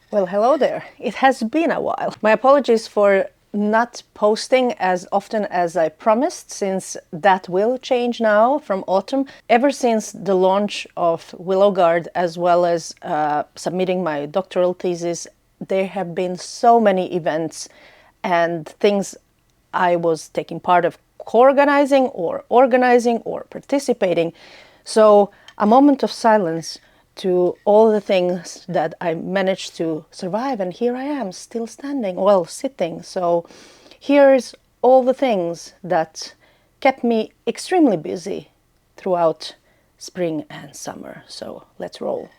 Well, hello there. It has been a while. My apologies for not posting as often as I promised, since that will change now from autumn. Ever since the launch of Willow Guard, as well as submitting my doctoral thesis, there have been so many events and things I was taking part of, co-organizing or organizing or participating. So a moment of silence to all the things that I managed to survive, and here I am still standing, well, sitting. So here's all the things that kept me extremely busy throughout spring and summer. So let's roll.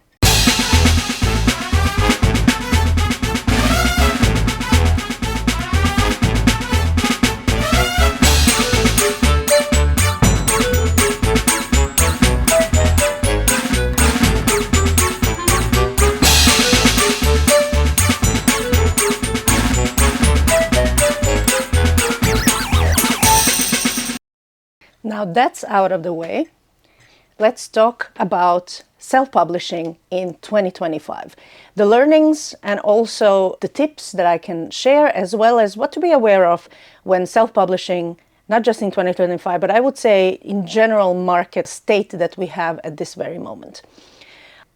Now that's out of the way, let's talk about self-publishing in 2025. The learnings and also the tips that I can share, as well as what to be aware of when self-publishing, not just in 2025, but I would say in general market state that we have at this very moment.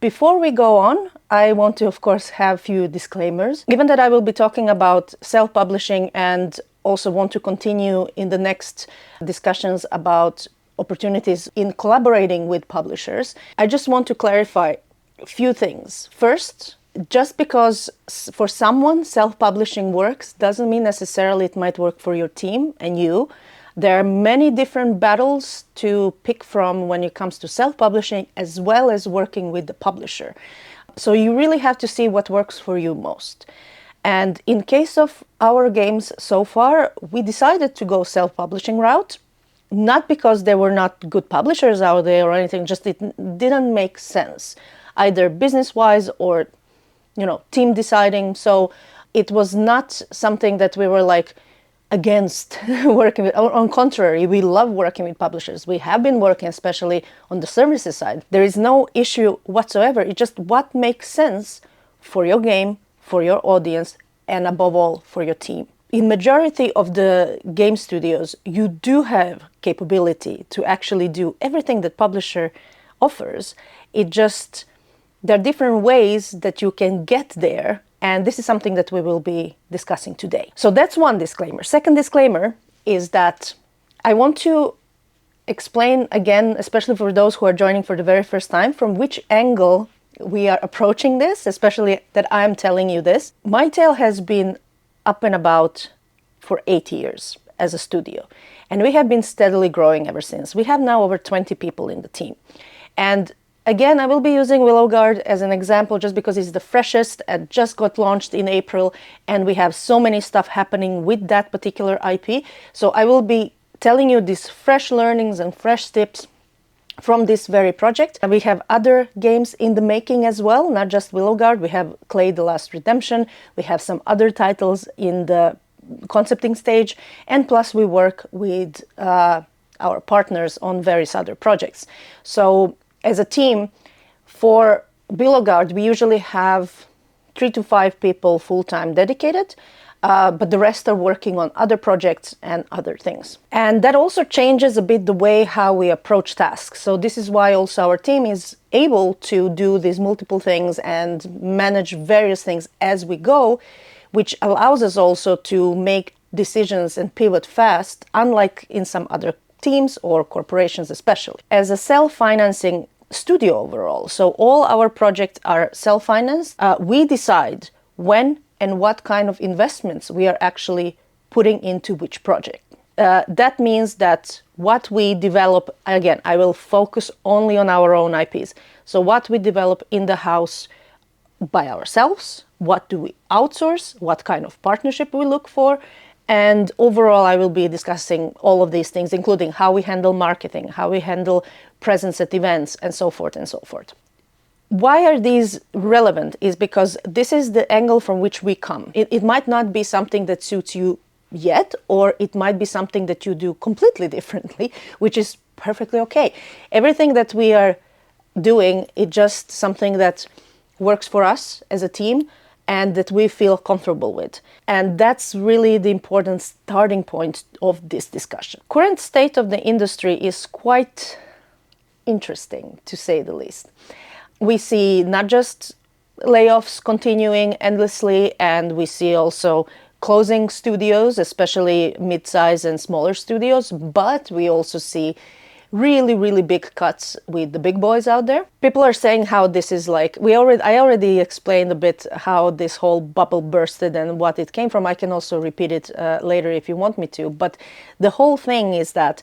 Before we go on, I want to, of course, have a few disclaimers. Given that I will be talking about self-publishing and also want to continue in the next discussions about opportunities in collaborating with publishers, I just want to clarify a few things. First, just because for someone self-publishing works doesn't mean necessarily it might work for your team and you. There are many different battles to pick from when it comes to self-publishing, as well as working with the publisher. So you really have to see what works for you most. And in case of our games so far, we decided to go self-publishing route, not because there were not good publishers out there or anything, just it didn't make sense, either business-wise or, team deciding. So it was not something that we were like against working with. On contrary, we love working with publishers. We have been working, especially on the services side. There is no issue whatsoever. It's just what makes sense for your game, for your audience, and above all, for your team. In majority of the game studios, you do have capability to actually do everything that publisher offers. There are different ways that you can get there, and this is something that we will be discussing today. So that's one disclaimer. Second disclaimer is that I want to explain again, especially for those who are joining for the very first time, from which angle we are approaching this, especially that I'm telling you this. My tale has been up and about for 8 years as a studio, and we have been steadily growing ever since. We have now over 20 people in the team. And again, I will be using Willow Guard as an example just because it's the freshest and just got launched in April, and we have so many stuff happening with that particular IP. So I will be telling you these fresh learnings and fresh tips from this very project. We have other games in the making as well, not just Willow Guard. We have Clay the Last Redemption. We have some other titles in the concepting stage. And plus we work with our partners on various other projects. So as a team, for Willow Guard, we usually have 3 to 5 people full-time dedicated. but the rest are working on other projects and other things. And that also changes a bit the way how we approach tasks. So this is why also our team is able to do these multiple things and manage various things as we go, which allows us also to make decisions and pivot fast, unlike in some other teams or corporations especially. As a self-financing studio overall, so all our projects are self-financed, we decide when and what kind of investments we are actually putting into which project. That means that what we develop, again, I will focus only on our own IPs. So what we develop in the house by ourselves, what do we outsource, what kind of partnership we look for, and overall I will be discussing all of these things, including how we handle marketing, how we handle presence at events, and so forth and so forth. Why are these relevant is because this is the angle from which we come. It might not be something that suits you yet, or it might be something that you do completely differently, which is perfectly okay. Everything that we are doing is just something that works for us as a team and that we feel comfortable with. And that's really the important starting point of this discussion. Current state of the industry is quite interesting, to say the least. We see not just layoffs continuing endlessly, and we see also closing studios, especially mid-size and smaller studios, but we also see really big cuts with the big boys out there. People are saying how this is like, I already explained a bit how this whole bubble bursted and what it came from. I can also repeat it later if you want me to, but the whole thing is that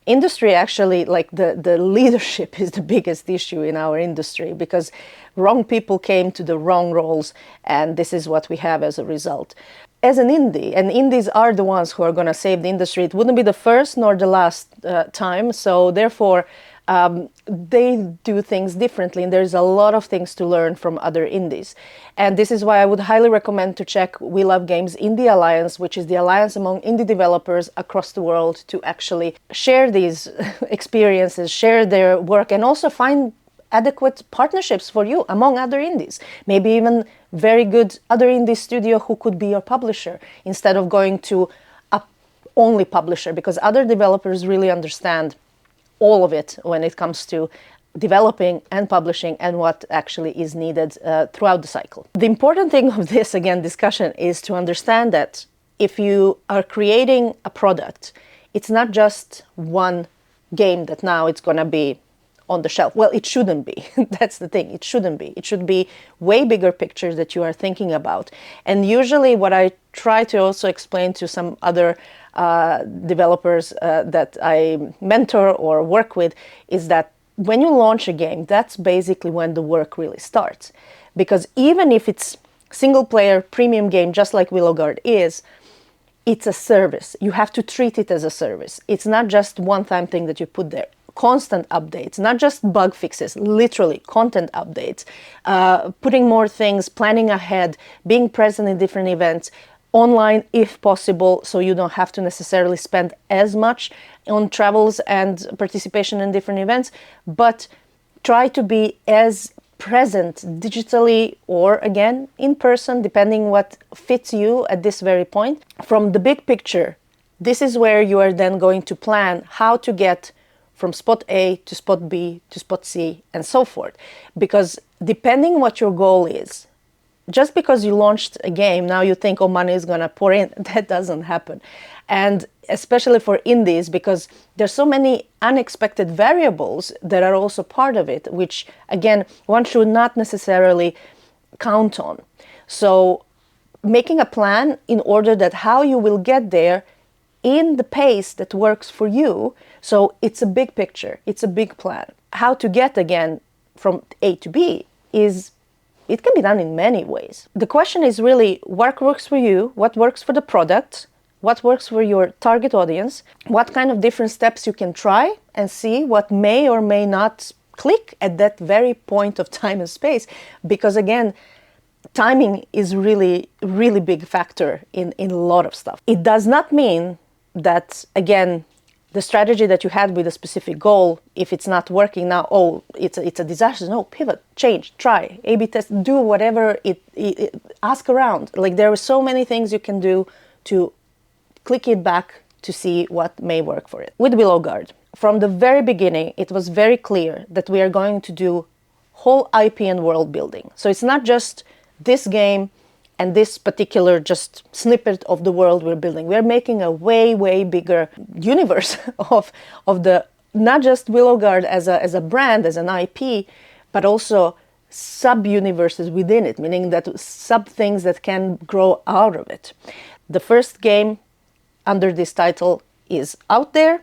industry actually, like the leadership is the biggest issue in our industry, because wrong people came to the wrong roles, and this is what we have as a result. As an indie, and indies are the ones who are going to save the industry, it wouldn't be the first nor the last time, so therefore they do things differently, and there's a lot of things to learn from other indies. And this is why I would highly recommend to check We Love Games Indie Alliance, which is the alliance among indie developers across the world to actually share these experiences, share their work, and also find adequate partnerships for you among other indies. Maybe even very good other indie studio who could be your publisher instead of going to a only publisher, because other developers really understand all of it when it comes to developing and publishing and what actually is needed throughout the cycle. The important thing of this, again, discussion is to understand that if you are creating a product, it's not just one game that now it's going to be on the shelf. Well, it shouldn't be. That's the thing. It shouldn't be. It should be way bigger pictures that you are thinking about. And usually what I try to also explain to some other developers that I mentor or work with is that when you launch a game, that's basically when the work really starts. Because even if it's single player premium game, just like Willow Guard is, it's a service. You have to treat it as a service. It's not just one-time thing that you put there. Constant updates, not just bug fixes, literally content updates, putting more things, planning ahead, being present in different events, online if possible, so you don't have to necessarily spend as much on travels and participation in different events, but try to be as present digitally or again in person, depending what fits you at this very point. From the big picture, this is where you are then going to plan how to get from spot A to spot B to spot C and so forth. Because depending what your goal is, just because you launched a game, now you think, oh, money is going to pour in. That doesn't happen. And especially for indies, because there's so many unexpected variables that are also part of it, which, again, one should not necessarily count on. So making a plan in order that how you will get there in the pace that works for you. So it's a big picture. It's a big plan. How to get, again, from A to B it can be done in many ways. The question is really what works for you, what works for the product, what works for your target audience, what kind of different steps you can try and see what may or may not click at that very point of time and space. Because again, timing is really big factor in a lot of stuff. It does not mean that, again, the strategy that you had with a specific goal, if it's not working now, oh, it's a disaster. No, pivot, change, try, A/B test, do whatever ask around. Like there are so many things you can do to click it back to see what may work for it. With Willow Guard, from the very beginning, it was very clear that we are going to do whole IP and world building. So it's not just this game and this particular just snippet of the world we're building. We're making a way, way bigger universe of the, not just Willow Guard as a brand, as an IP, but also sub-universes within it, meaning that sub-things that can grow out of it. The first game under this title is out there.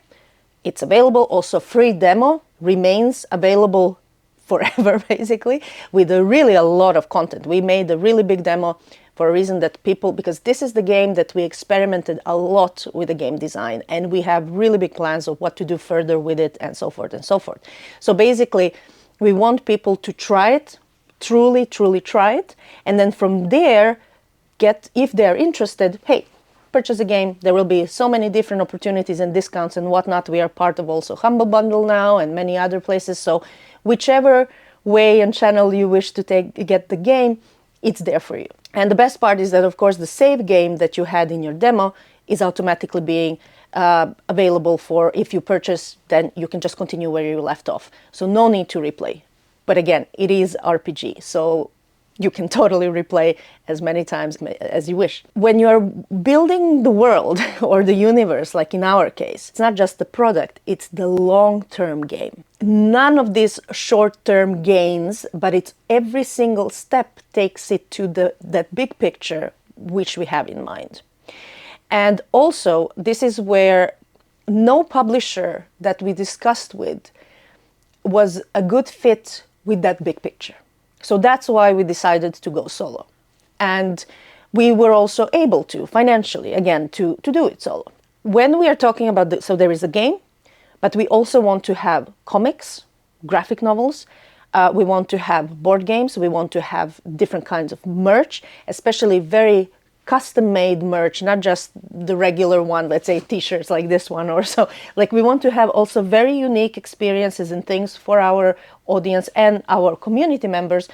It's available. Also, free demo remains available forever, basically, with really a lot of content. We made a really big demo for a reason that people, because this is the game that we experimented a lot with the game design, and we have really big plans of what to do further with it, and so forth and so forth. So basically, we want people to try it, truly try it, and then from there, if they're interested, hey, purchase a game. There will be so many different opportunities and discounts and whatnot. We are part of also Humble Bundle now and many other places. So whichever way and channel you wish to get the game, it's there for you. And the best part is that, of course, the save game that you had in your demo is automatically being available for, if you purchase, then you can just continue where you left off. So no need to replay. But again, it is RPG. So you can totally replay as many times as you wish. When you're building the world or the universe, like in our case, it's not just the product, it's the long-term game. None of these short-term gains, but it's every single step takes it to that big picture which we have in mind. And also, this is where no publisher that we discussed with was a good fit with that big picture. So that's why we decided to go solo. And we were also able to, financially, again, to do it solo. When we are talking about so there is a game, but we also want to have comics, graphic novels. We want to have board games. We want to have different kinds of merch, especially very custom-made merch, not just the regular one, let's say t-shirts like this one or so. Like we want to have also very unique experiences and things for our audience and our community members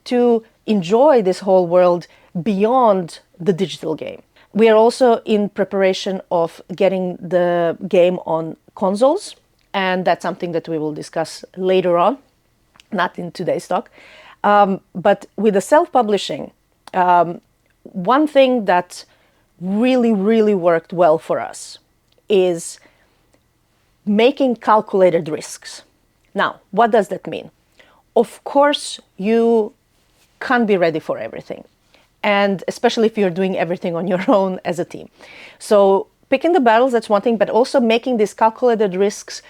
to enjoy this whole world beyond the digital game. We are also in preparation of getting the game on consoles, and that's something that we will discuss later on, not in today's talk. But with the self-publishing, one thing that really worked well for us is making calculated risks. Now, what does that mean? Of course, you can't be ready for everything, and especially if you're doing everything on your own as a team. So picking the battles, that's one thing, but also making these calculated risks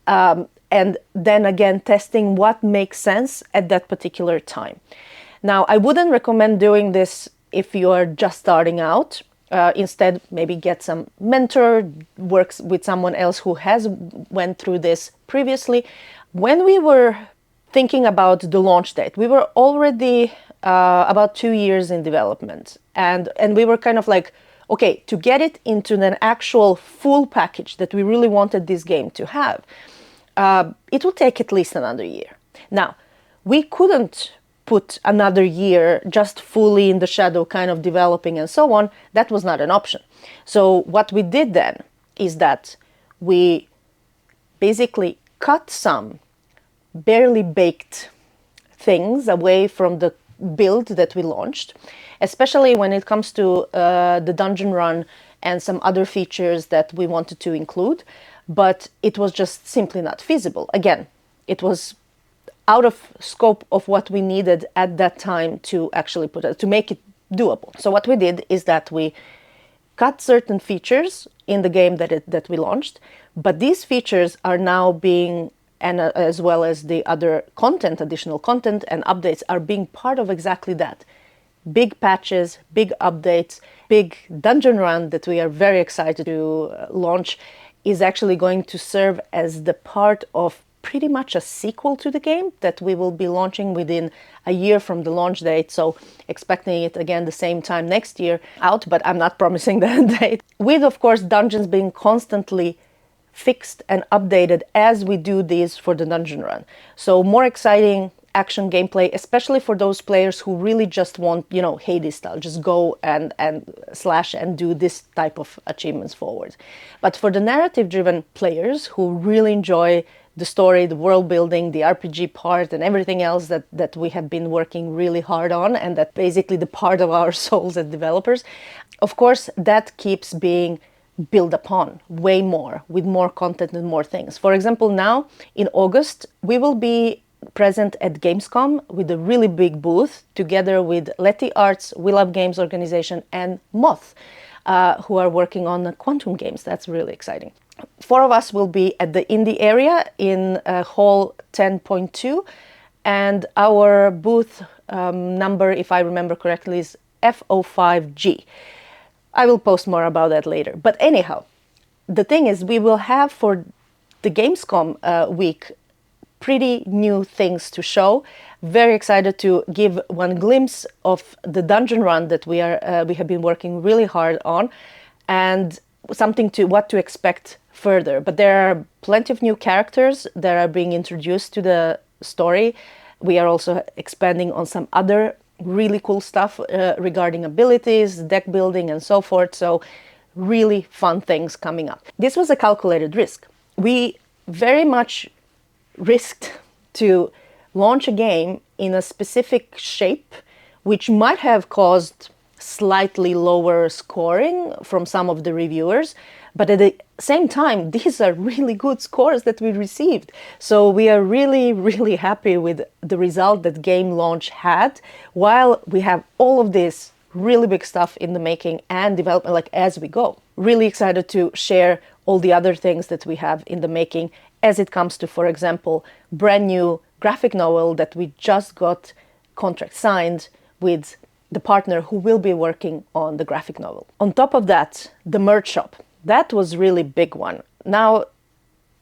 and then again testing what makes sense at that particular time. Now, I wouldn't recommend doing this if you are just starting out. Instead, maybe get some mentor, works with someone else who has went through this previously. When we were thinking about the launch date, we were already about 2 years in development. And we were kind of like, okay, to get it into an actual full package that we really wanted this game to have, it will take at least another year. Now, we couldn't put another year just fully in the shadow kind of developing and so on. That was not an option. So what we did then is that we basically cut some barely baked things away from the build that we launched, especially when it comes to the dungeon run and some other features that we wanted to include, but it was just simply not feasible. Again, it was out of scope of what we needed at that time to actually to make it doable. So what we did is that we cut certain features in the game that we launched, but these features are now being, and as well as the other content, additional content and updates are being part of exactly that. Big patches, big updates, big dungeon run that we are very excited to launch is actually going to serve as the part of pretty much a sequel to the game that we will be launching within a year from the launch date. So expecting it again the same time next year out, but I'm not promising that date. With, of course, dungeons being constantly fixed and updated as we do this for the dungeon run. So more exciting action gameplay, especially for those players who really just want, you know, Hades style, just go and slash and do this type of achievements forward. But for the narrative-driven players who really enjoy the story, the world building, the RPG part, and everything else that we have been working really hard on, and that basically the part of our souls as developers, of course, that keeps being built upon way more, with more content and more things. For example, now in August, we will be present at Gamescom with a really big booth together with Letty Arts, We Love Games organization, and Moth, who are working on quantum games. That's really exciting. 4 of us will be at the indie area in hall 10.2, and our booth number, if I remember correctly, is F05G. I will post more about that later. But anyhow, the thing is, we will have for the Gamescom week pretty new things to show. Very excited to give one glimpse of the dungeon run that we have been working really hard on, and something to what to expect further. But there are plenty of new characters that are being introduced to the story. We are also expanding on some other really cool stuff regarding abilities, deck building, and so forth. So really fun things coming up. This was a calculated risk. We very much risked to launch a game in a specific shape, which might have caused slightly lower scoring from some of the reviewers, but at the same time, these are really good scores that we received. So we are really, really happy with the result that game launch had, while we have all of this really big stuff in the making and development, like as we go. Really excited to share all the other things that we have in the making as it comes to, for example, brand new graphic novel that we just got contract signed with the partner who will be working on the graphic novel. On top of that, the merch shop. That was really big one. Now,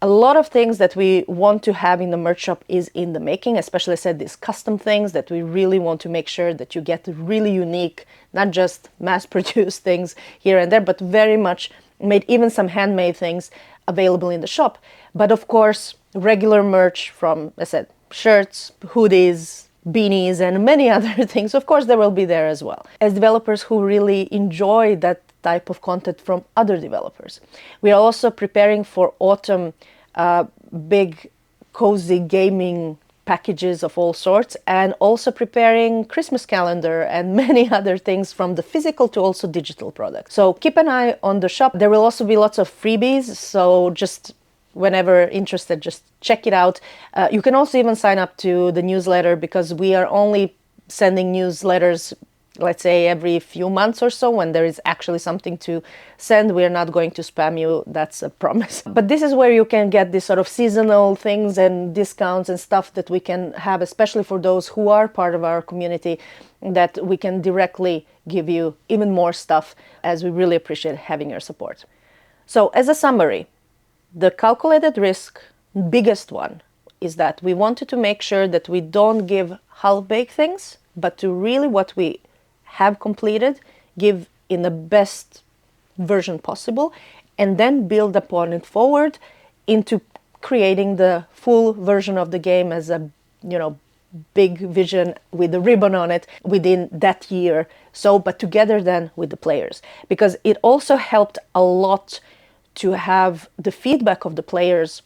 a lot of things that we want to have in the merch shop is in the making, especially I said these custom things that we really want to make sure that you get really unique, not just mass-produced things here and there, but very much made, even some handmade things available in the shop. But of course, regular merch from, I said, shirts, hoodies, beanies, and many other things, of course, there will be there as well. As developers who really enjoy that type of content from other developers. We are also preparing for autumn big, cozy gaming packages of all sorts, and also preparing Christmas calendar and many other things from the physical to also digital products. So keep an eye on the shop. There will also be lots of freebies, so just whenever interested, just check it out. You can also even sign up to the newsletter, because we are only sending newsletters, let's say every few months or so, when there is actually something to send. We are not going to spam you, that's a promise. But this is where you can get this sort of seasonal things and discounts and stuff that we can have, especially for those who are part of our community, that we can directly give you even more stuff, as we really appreciate having your support. So as a summary, the calculated risk, biggest one, is that we wanted to make sure that we don't give half-baked things, but to really what we have completed, give in the best version possible, and then build upon it forward into creating the full version of the game as a, you know, big vision with a ribbon on it within that year. So, but together then with the players, because it also helped a lot to have the feedback of the players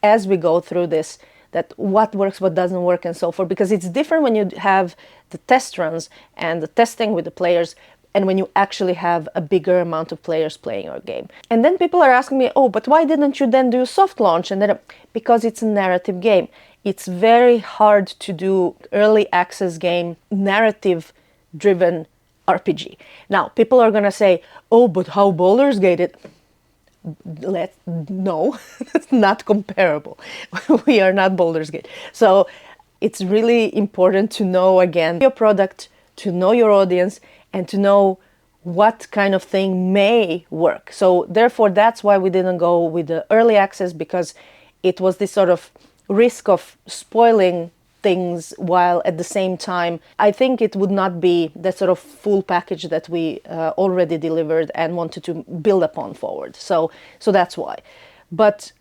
as we go through this, that what works, what doesn't work, and so forth, because it's different when you have the test runs and the testing with the players, and when you actually have a bigger amount of players playing your game. And then people are asking me, oh, but why didn't you then do soft launch? And then, because it's a narrative game. It's very hard to do early access game, narrative-driven RPG. Now, people are going to say, oh, but how Baldur's Gate it? No, it's not comparable. We are not Baldur's Gate. So it's really important to know, again, your product, to know your audience, and to know what kind of thing may work. So therefore, that's why we didn't go with the early access, because it was this sort of risk of spoiling things, while at the same time, I think it would not be that sort of full package that we already delivered and wanted to build upon forward. So that's why. But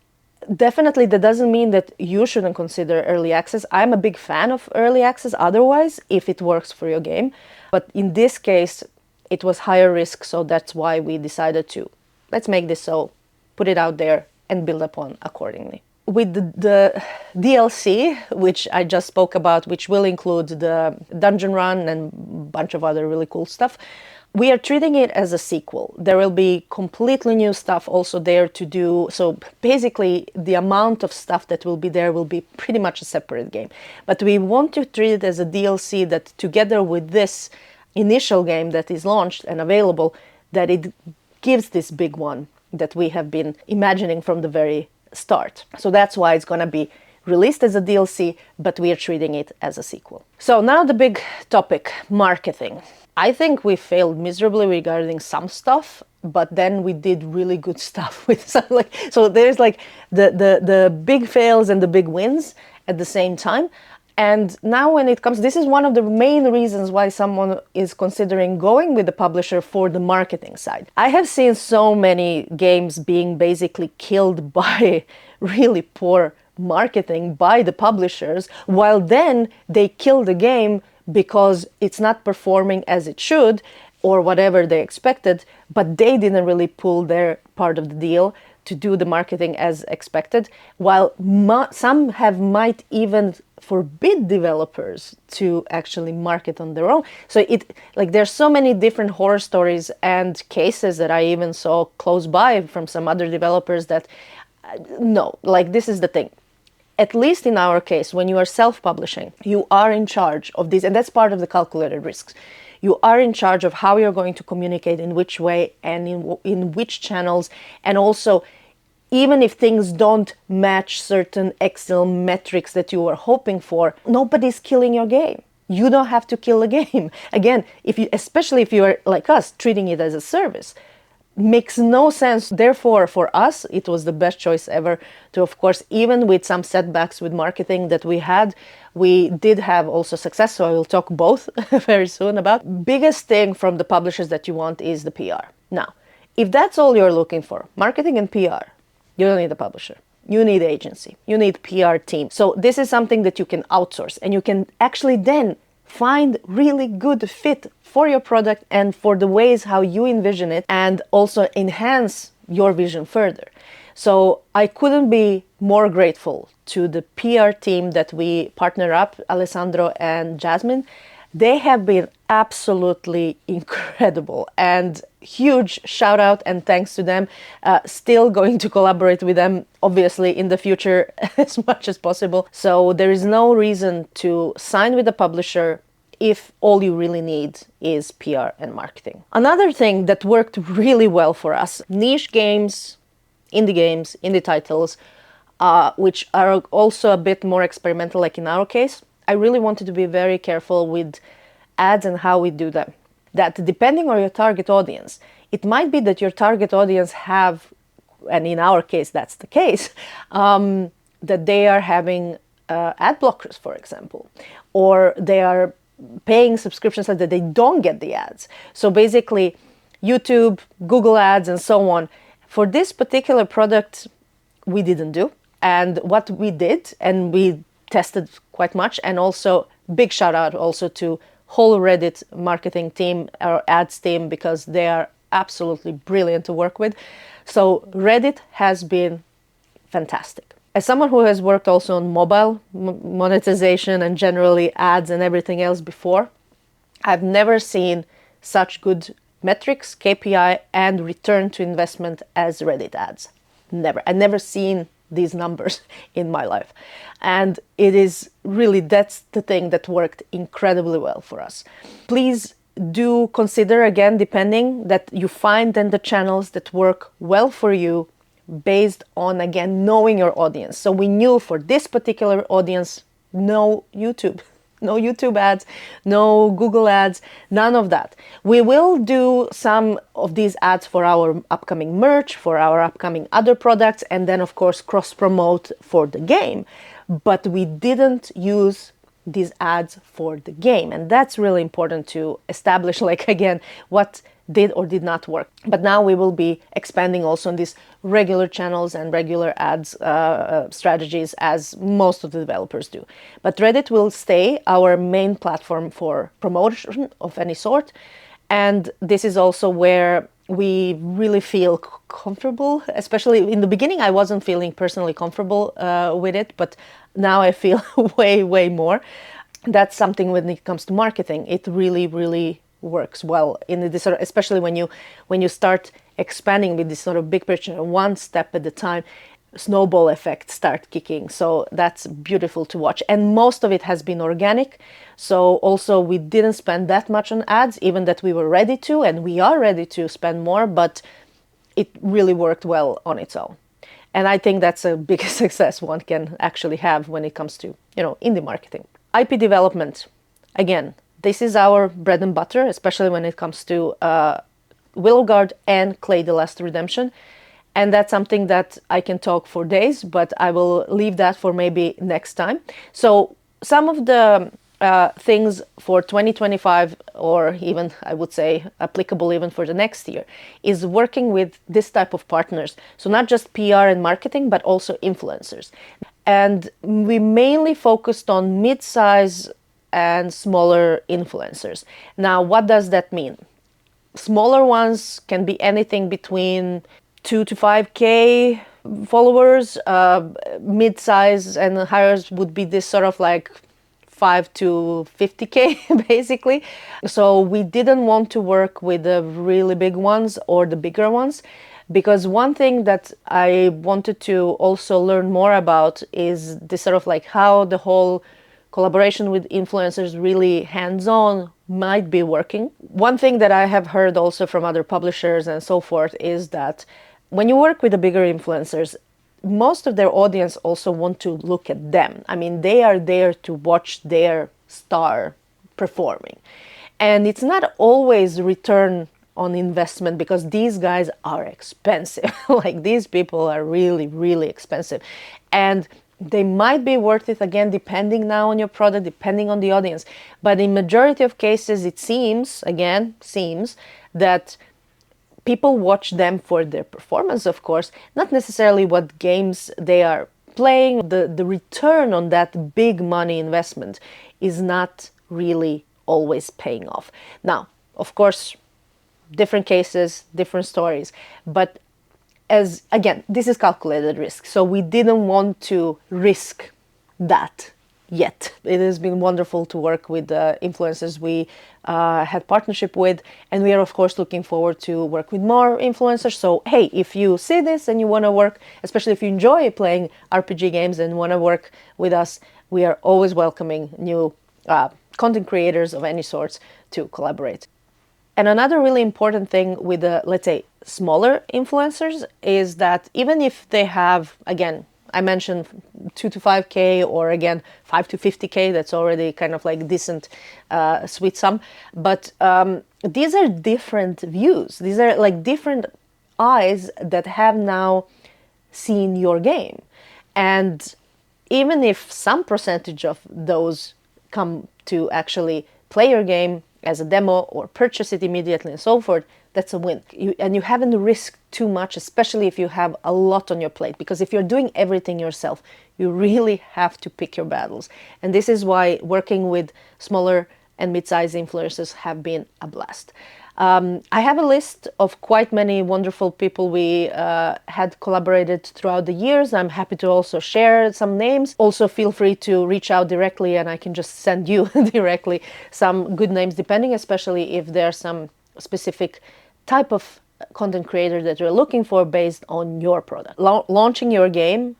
definitely that doesn't mean that you shouldn't consider early access. I'm a big fan of early access otherwise, if it works for your game. But in this case, it was higher risk, so that's why we decided to, let's make this so, put it out there and build upon accordingly. With the DLC, which I just spoke about, which will include the dungeon run and a bunch of other really cool stuff, we are treating it as a sequel. There will be completely new stuff also there to do. So basically, the amount of stuff that will be there will be pretty much a separate game. But we want to treat it as a DLC that together with this initial game that is launched and available, that it gives this big one that we have been imagining from the very start. So that's why it's going to be released as a DLC, but we are treating it as a sequel. So now the big topic, marketing. I think we failed miserably regarding some stuff, but then we did really good stuff with some, so there's the big fails and the big wins at the same time. And now when it comes, this is one of the main reasons why someone is considering going with the publisher for the marketing side. I have seen so many games being basically killed by really poor marketing by the publishers, while then they kill the game because it's not performing as it should or whatever they expected, but they didn't really pull their part of the deal to do the marketing as expected, while some might even forbid developers to actually market on their own. So there's so many different horror stories and cases that I even saw close by from some other developers that no, this is the thing. At least in our case, when you are self-publishing, you are in charge of this, and that's part of the calculated risks. You are in charge of how you're going to communicate, in which way, and in which channels, and also, even if things don't match certain Excel metrics that you were hoping for, nobody's killing your game. You don't have to kill the game. Again, especially if you are like us, treating it as a service. Makes no sense. Therefore, for us, it was the best choice ever to, of course, even with some setbacks with marketing that we did have also success. So I will talk both very soon about. Biggest thing from the publishers that you want is the PR. Now, if that's all you're looking for, marketing and PR, you don't need a publisher. You need agency. You need PR team. So this is something that you can outsource, and you can actually then find really good fit for your product and for the ways how you envision it, and also enhance your vision further. So I couldn't be more grateful to the PR team that we partner up, Alessandro and Jasmine. They have been absolutely incredible, and huge shout out and thanks to them. Still going to collaborate with them, obviously, in the future as much as possible. So there is no reason to sign with a publisher if all you really need is PR and marketing. Another thing that worked really well for us, niche games, indie titles, which are also a bit more experimental, like in our case. I really wanted to be very careful with ads and how we do them. That depending on your target audience, it might be that your target audience have, and in our case that's the case, that they are having ad blockers, for example, or they are paying subscriptions so that they don't get the ads. So basically YouTube, Google ads and so on. For this particular product, we didn't do. And what we did, and we tested quite much, and also big shout out also to whole Reddit marketing team or ads team, because they are absolutely brilliant to work with. So Reddit has been fantastic. As someone who has worked also on mobile monetization and generally ads and everything else before, I've never seen such good metrics, KPI, and return to investment as Reddit ads. Never. I've never seen these numbers in my life. And it is really, that's the thing that worked incredibly well for us. Please do consider, again, depending, that you find then the channels that work well for you based on, again, knowing your audience. So we knew for this particular audience, no YouTube. No YouTube ads, no Google ads, none of that. We will do some of these ads for our upcoming merch, for our upcoming other products, and then of course cross-promote for the game. But we didn't use these ads for the game. And that's really important to establish, like, again, what did or did not work. But now we will be expanding also on these regular channels and regular ads strategies, as most of the developers do. But Reddit will stay our main platform for promotion of any sort. And this is also where we really feel comfortable, especially in the beginning. I wasn't feeling personally comfortable with it, but now I feel way more. That's something when it comes to marketing. It really works well in this sort of, especially when you start expanding with this sort of big picture, one step at a time. Snowball effects start kicking. So that's beautiful to watch. And most of it has been organic. So also we didn't spend that much on ads, even that we were ready to, and we are ready to spend more, but it really worked well on its own. And I think that's a big success one can actually have when it comes to, indie marketing. IP development. Again, this is our bread and butter, especially when it comes to Willow Guard and Clay the Last Redemption. And that's something that I can talk for days, but I will leave that for maybe next time. So some of the things for 2025, or even I would say applicable even for the next year, is working with this type of partners. So not just PR and marketing, but also influencers. And we mainly focused on mid-size and smaller influencers. Now, what does that mean? Smaller ones can be anything between 2 to 5K followers. Mid-size and higher would be this sort of like 5 to 50K basically. So we didn't want to work with the really big ones or the bigger ones, because one thing that I wanted to also learn more about is this sort of like how the whole collaboration with influencers really hands-on might be working. One thing that I have heard also from other publishers and so forth is that when you work with the bigger influencers, most of their audience also want to look at them. I mean, they are there to watch their star performing. And it's not always return on investment, because these guys are expensive. Like, these people are really expensive. And they might be worth it, again, depending now on your product, depending on the audience. But in majority of cases, it seems that people watch them for their performance, of course, not necessarily what games they are playing. The return on that big money investment is not really always paying off. Now, of course, different cases, different stories, but as again, this is calculated risk. So we didn't want to risk that yet. It has been wonderful to work with the influencers we had partnership with, and we are of course looking forward to work with more influencers. So hey, if you see this and you want to work, especially if you enjoy playing RPG games and want to work with us, we are always welcoming new content creators of any sorts to collaborate. And another really important thing with the, let's say, smaller influencers is that even if they have, again, I mentioned 2 to 5K, or again 5 to 50K, that's already kind of like decent sweet sum. But these are different views. These are like different eyes that have now seen your game. And even if some percentage of those come to actually play your game as a demo or purchase it immediately and so forth, that's a win. And you haven't risked too much, especially if you have a lot on your plate. Because if you're doing everything yourself, you really have to pick your battles. And this is why working with smaller and mid-sized influencers have been a blast. I have a list of quite many wonderful people we had collaborated throughout the years. I'm happy to also share some names. Also feel free to reach out directly and I can just send you directly some good names, depending especially if there's some specific type of content creator that you're looking for based on your product. Launching your game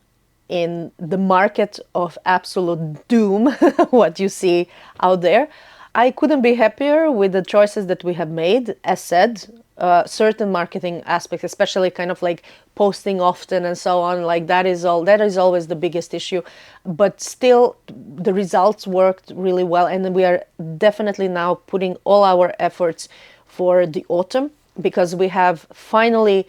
in the market of absolute doom, what you see out there, I couldn't be happier with the choices that we have made. As said, certain marketing aspects, especially kind of like posting often and so on, like that is always the biggest issue. But still, the results worked really well, and we are definitely now putting all our efforts for the autumn, because we have finally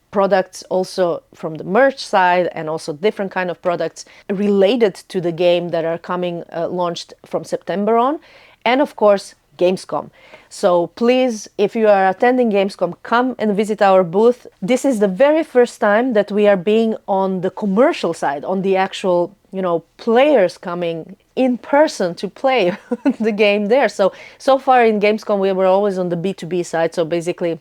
products also from the merch side and also different kind of products related to the game that are coming launched from September on. And of course, Gamescom. So please, if you are attending Gamescom, come and visit our booth. This is the very first time that we are being on the commercial side, on the actual, players coming in person to play the game there. So far in Gamescom, we were always on the B2B side, so basically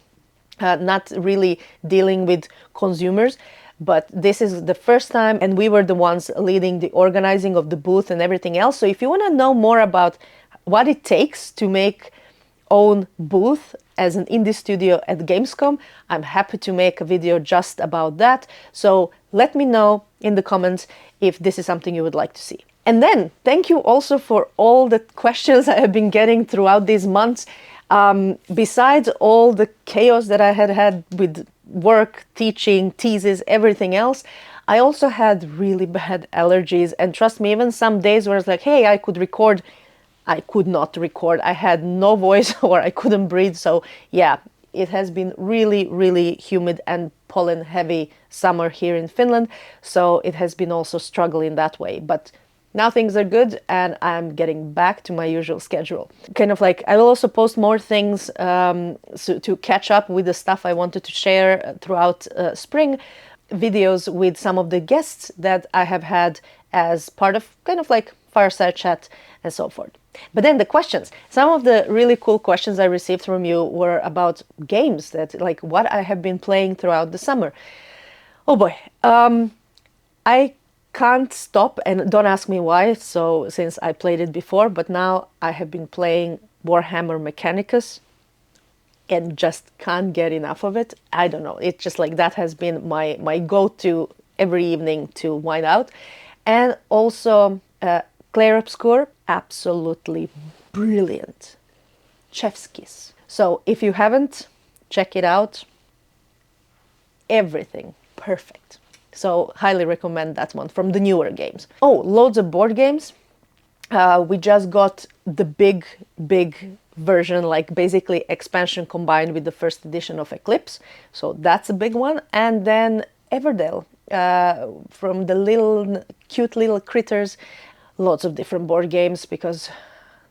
not really dealing with consumers. But this is the first time, and we were the ones leading the organizing of the booth and everything else. So if you want to know more about what it takes to make own booth as an indie studio at Gamescom, I'm happy to make a video just about that. So let me know in the comments if this is something you would like to see. And then thank you also for all the questions I have been getting throughout these months. Besides all the chaos that I had with work, teaching, thesis, everything else, I also had really bad allergies. And trust me, even some days where it's like, hey, I could record, I could not record. I had no voice or I couldn't breathe. So yeah, it has been really, really humid and pollen heavy summer here in Finland. So it has been also struggling that way. But now things are good and I'm getting back to my usual schedule. Kind of like, I will also post more things to catch up with the stuff I wanted to share throughout spring, videos with some of the guests that I have had as part of kind of like fireside chat and so forth. But then the questions, some of the really cool questions I received from you were about games, that like what I have been playing throughout the summer. Oh boy, I can't stop, and don't ask me why, so since I played it before, but now I have been playing Warhammer Mechanicus and just can't get enough of it. I don't know, it's just like that has been my go-to every evening to wind out. And also Clair Obscur, absolutely brilliant. Chef's kiss. So if you haven't, check it out. Everything perfect. So highly recommend that one from the newer games. Oh, loads of board games. We just got the big version, like basically expansion combined with the first edition of Eclipse. So that's a big one. And then Everdell, from the cute little critters. Lots of different board games, because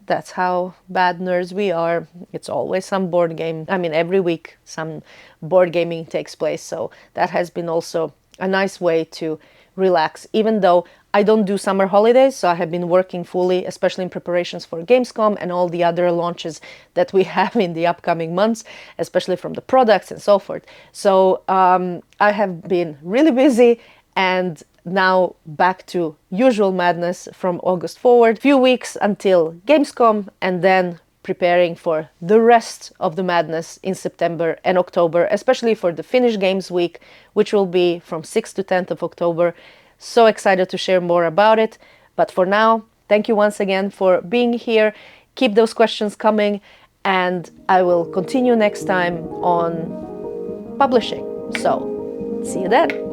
that's how bad nerds we are. It's always some board game. I mean, every week some board gaming takes place. So that has been also a nice way to relax, even though I don't do summer holidays. So I have been working fully, especially in preparations for Gamescom and all the other launches that we have in the upcoming months, especially from the products and so forth. So I have been really busy, and now back to usual madness from August forward. Few weeks until Gamescom, and then preparing for the rest of the madness in September and October, especially for the Finnish Games Week, which will be from 6th to 10th of October. So excited to share more about it. But for now, thank you once again for being here. Keep those questions coming, and I will continue next time on publishing. So, see you then.